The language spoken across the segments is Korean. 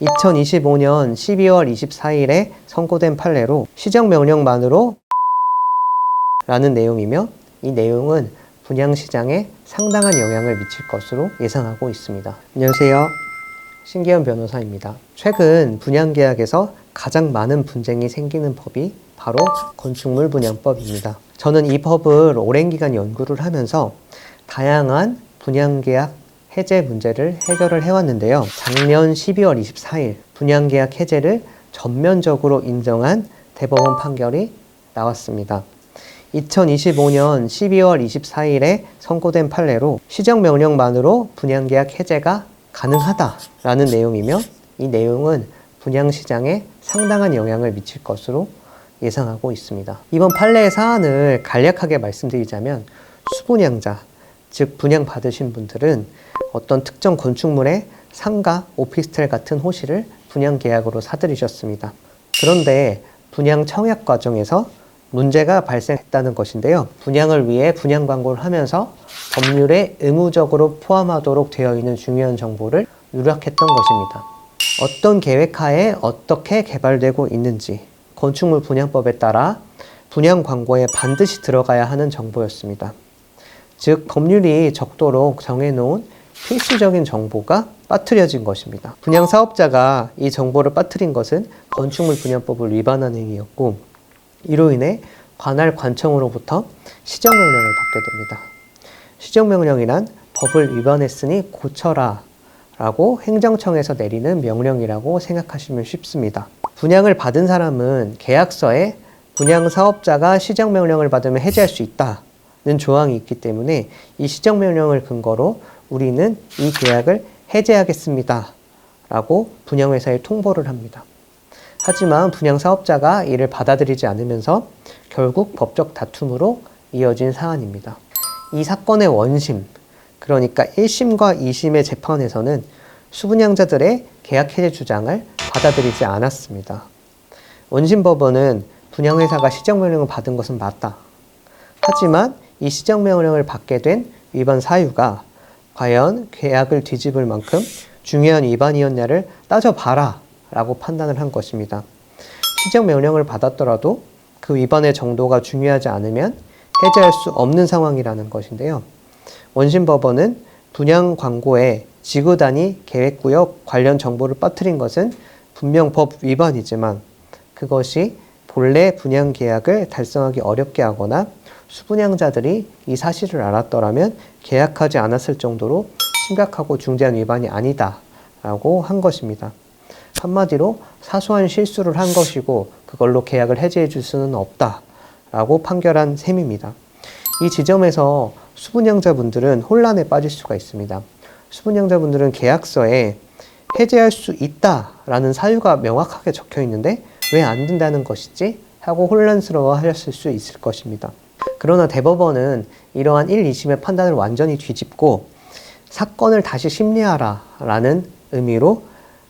2025년 12월 24일에 선고된 판례로 시정명령만으로 라는 내용이며, 이 내용은 분양시장에 상당한 영향을 미칠 것으로 예상하고 있습니다. 안녕하세요. 신기현 변호사입니다. 최근 분양계약에서 가장 많은 분쟁이 생기는 법이 바로 건축물 분양법입니다. 저는 이 법을 오랜 기간 연구를 하면서 다양한 분양계약 해제 문제를 해결을 해왔는데요. 작년 12월 24일 분양계약 해제를 전면적으로 인정한 대법원 판결이 나왔습니다. 2025년 12월 24일에 선고된 판례로 시정명령만으로 분양계약 해제가 가능하다라는 내용이며, 이 내용은 분양시장에 상당한 영향을 미칠 것으로 예상하고 있습니다. 이번 판례의 사안을 간략하게 말씀드리자면, 수분양자, 즉 분양받으신 분들은 어떤 특정 건축물의 상가, 오피스텔 같은 호실을 분양계약으로 사들이셨습니다. 그런데 분양 청약 과정에서 문제가 발생했다는 것인데요. 분양을 위해 분양 광고를 하면서 법률에 의무적으로 포함하도록 되어 있는 중요한 정보를 누락했던 것입니다. 어떤 계획하에 어떻게 개발되고 있는지 건축물 분양법에 따라 분양 광고에 반드시 들어가야 하는 정보였습니다. 즉, 법률이 적도록 정해놓은 필수적인 정보가 빠뜨려진 것입니다. 분양 사업자가 이 정보를 빠뜨린 것은 건축물 분양법을 위반한 행위였고, 이로 인해 관할 관청으로부터 시정명령을 받게 됩니다. 시정명령이란 법을 위반했으니 고쳐라 라고 행정청에서 내리는 명령이라고 생각하시면 쉽습니다. 분양을 받은 사람은 계약서에 분양사업자가 시정명령을 받으면 해제할 수 있다는 조항이 있기 때문에 이 시정명령을 근거로 우리는 이 계약을 해제하겠습니다 라고 분양회사에 통보를 합니다. 하지만 분양사업자가 이를 받아들이지 않으면서 결국 법적 다툼으로 이어진 사안입니다. 이 사건의 원심, 그러니까 1심과 2심의 재판에서는 수분양자들의 계약 해제 주장을 받아들이지 않았습니다. 원심법원은 분양회사가 시정명령을 받은 것은 맞다. 하지만 이 시정명령을 받게 된 위반 사유가 과연 계약을 뒤집을 만큼 중요한 위반이었냐를 따져봐라 라고 판단을 한 것입니다. 시정명령을 받았더라도 그 위반의 정도가 중요하지 않으면 해제할 수 없는 상황이라는 것인데요. 원심법원은 분양 광고에 지구단위 계획구역 관련 정보를 빠뜨린 것은 분명 법 위반이지만, 그것이 본래 분양 계약을 달성하기 어렵게 하거나 수분양자들이 이 사실을 알았더라면 계약하지 않았을 정도로 심각하고 중대한 위반이 아니다 라고 한 것입니다. 한마디로 사소한 실수를 한 것이고 그걸로 계약을 해제해 줄 수는 없다 라고 판결한 셈입니다. 이 지점에서 수분양자분들은 혼란에 빠질 수가 있습니다. 수분양자분들은 계약서에 해제할 수 있다 라는 사유가 명확하게 적혀 있는데 왜 안 된다는 것이지? 하고 혼란스러워 하셨을 수 있을 것입니다. 그러나 대법원은 이러한 1, 2심의 판단을 완전히 뒤집고 사건을 다시 심리하라 라는 의미로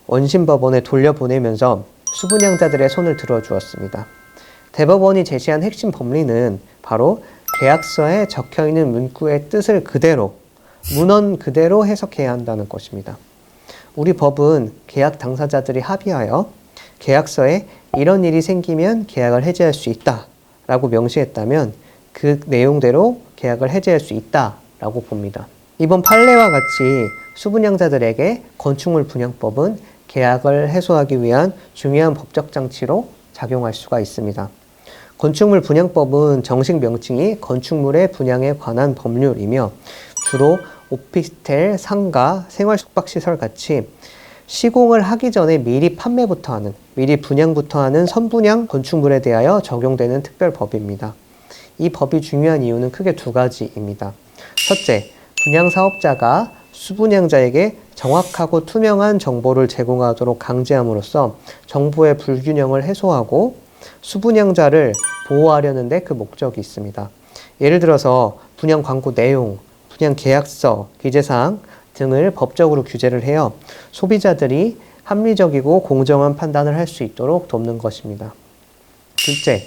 원심법원에 돌려보내면서 수분양자들의 손을 들어주었습니다. 대법원이 제시한 핵심 법리는 바로 계약서에 적혀있는 문구의 뜻을 그대로, 문헌 그대로 해석해야 한다는 것입니다. 우리 법은 계약 당사자들이 합의하여 계약서에 이런 일이 생기면 계약을 해제할 수 있다 라고 명시했다면 그 내용대로 계약을 해제할 수 있다 라고 봅니다. 이번 판례와 같이 수분양자들에게 건축물 분양법은 계약을 해소하기 위한 중요한 법적 장치로 작용할 수가 있습니다. 건축물 분양법은 정식 명칭이 건축물의 분양에 관한 법률이며, 주로 오피스텔, 상가, 생활숙박시설 같이 시공을 하기 전에 미리 판매부터 하는, 미리 분양부터 하는 선분양 건축물에 대하여 적용되는 특별법입니다. 이 법이 중요한 이유는 크게 두 가지입니다. 첫째, 분양사업자가 수분양자에게 정확하고 투명한 정보를 제공하도록 강제함으로써 정보의 불균형을 해소하고 수분양자를 보호하려는 데 그 목적이 있습니다. 예를 들어서 분양 광고 내용, 분양 계약서, 기재사항 등을 법적으로 규제를 해요. 소비자들이 합리적이고 공정한 판단을 할 수 있도록 돕는 것입니다. 둘째,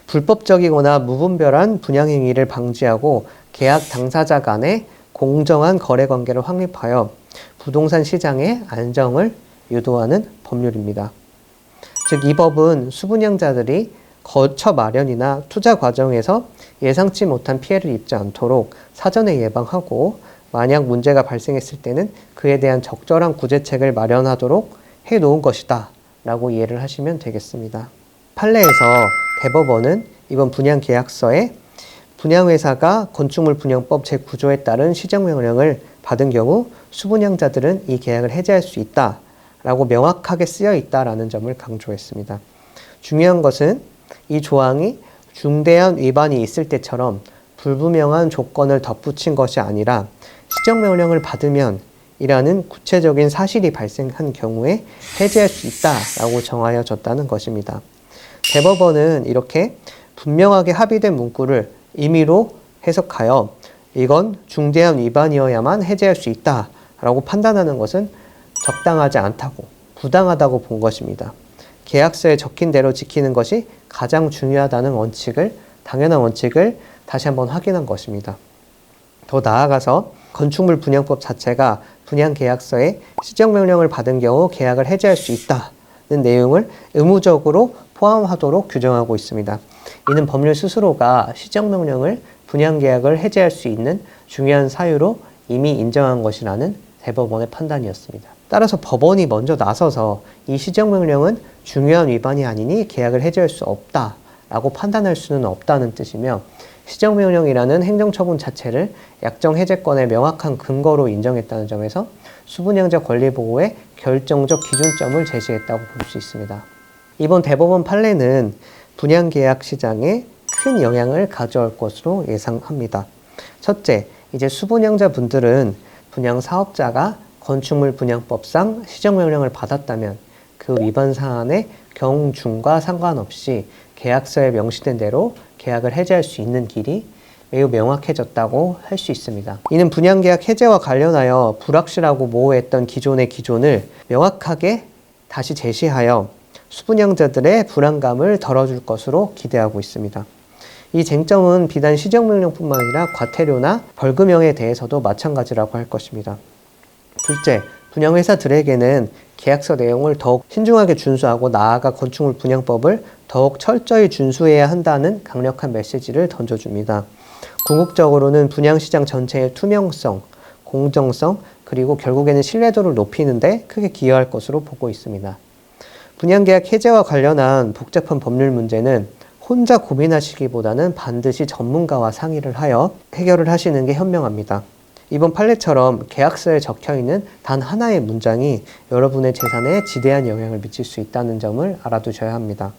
불법적이거나 무분별한 분양행위를 방지하고 계약 당사자 간의 공정한 거래관계를 확립하여 부동산 시장의 안정을 유도하는 법률입니다. 즉, 이 법은 수분양자들이 거처 마련이나 투자 과정에서 예상치 못한 피해를 입지 않도록 사전에 예방하고 만약 문제가 발생했을 때는 그에 대한 적절한 구제책을 마련하도록 해놓은 것이다 라고 이해를 하시면 되겠습니다. 판례에서 대법원은 이번 분양계약서에 분양회사가 건축물 분양법 제9조에 따른 시정명령을 받은 경우 수분양자들은 이 계약을 해지할 수 있다 라고 명확하게 쓰여 있다라는 점을 강조했습니다. 중요한 것은 이 조항이 중대한 위반이 있을 때처럼 불분명한 조건을 덧붙인 것이 아니라 시정명령을 받으면 이라는 구체적인 사실이 발생한 경우에 해지할 수 있다라고 정하여졌다는 것입니다. 대법원은 이렇게 분명하게 합의된 문구를 임의로 해석하여 이건 중대한 위반이어야만 해지할 수 있다라고 판단하는 것은 적당하지 않다고, 부당하다고 본 것입니다. 계약서에 적힌 대로 지키는 것이 가장 중요하다는 당연한 원칙을 다시 한번 확인한 것입니다. 더 나아가서 건축물 분양법 자체가 분양계약서에 시정명령을 받은 경우 계약을 해지할 수 있다는 내용을 의무적으로 포함하도록 규정하고 있습니다. 이는 법률 스스로가 시정명령을 분양계약을 해지할 수 있는 중요한 사유로 이미 인정한 것이라는 대법원의 판단이었습니다. 따라서 법원이 먼저 나서서 이 시정명령은 중요한 위반이 아니니 계약을 해지할 수 없다라고 판단할 수는 없다는 뜻이며 시정명령이라는 행정처분 자체를 약정해제권의 명확한 근거로 인정했다는 점에서 수분양자 권리보호의 결정적 기준점을 제시했다고 볼 수 있습니다. 이번 대법원 판례는 분양계약 시장에 큰 영향을 가져올 것으로 예상합니다. 첫째, 이제 수분양자 분들은 분양사업자가 건축물 분양법상 시정명령을 받았다면 그 위반 사안의 경중과 상관없이 계약서에 명시된 대로 계약을 해지할 수 있는 길이 매우 명확해졌다고 할 수 있습니다. 이는 분양계약 해제와 관련하여 불확실하고 모호했던 기존의 기존을 명확하게 다시 제시하여 수분양자들의 불안감을 덜어줄 것으로 기대하고 있습니다. 이 쟁점은 비단 시정명령뿐만 아니라 과태료나 벌금형에 대해서도 마찬가지라고 할 것입니다. 둘째, 분양회사들에게는 계약서 내용을 더욱 신중하게 준수하고 나아가 건축물 분양법을 더욱 철저히 준수해야 한다는 강력한 메시지를 던져줍니다. 궁극적으로는 분양시장 전체의 투명성, 공정성, 그리고 결국에는 신뢰도를 높이는 데 크게 기여할 것으로 보고 있습니다. 분양계약 해제와 관련한 복잡한 법률 문제는 혼자 고민하시기보다는 반드시 전문가와 상의를 하여 해결을 하시는 게 현명합니다. 이번 판례처럼 계약서에 적혀있는 단 하나의 문장이 여러분의 재산에 지대한 영향을 미칠 수 있다는 점을 알아두셔야 합니다.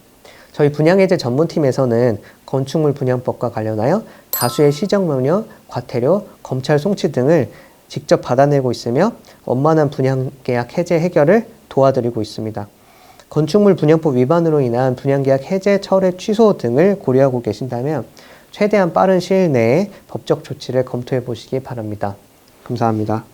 저희 분양해제 전문팀에서는 건축물 분양법과 관련하여 다수의 시정명령, 과태료, 검찰 송치 등을 직접 받아내고 있으며 원만한 분양계약 해제 해결을 도와드리고 있습니다. 건축물 분양법 위반으로 인한 분양계약 해제, 철회, 취소 등을 고려하고 계신다면 최대한 빠른 시일 내에 법적 조치를 검토해 보시기 바랍니다. 감사합니다.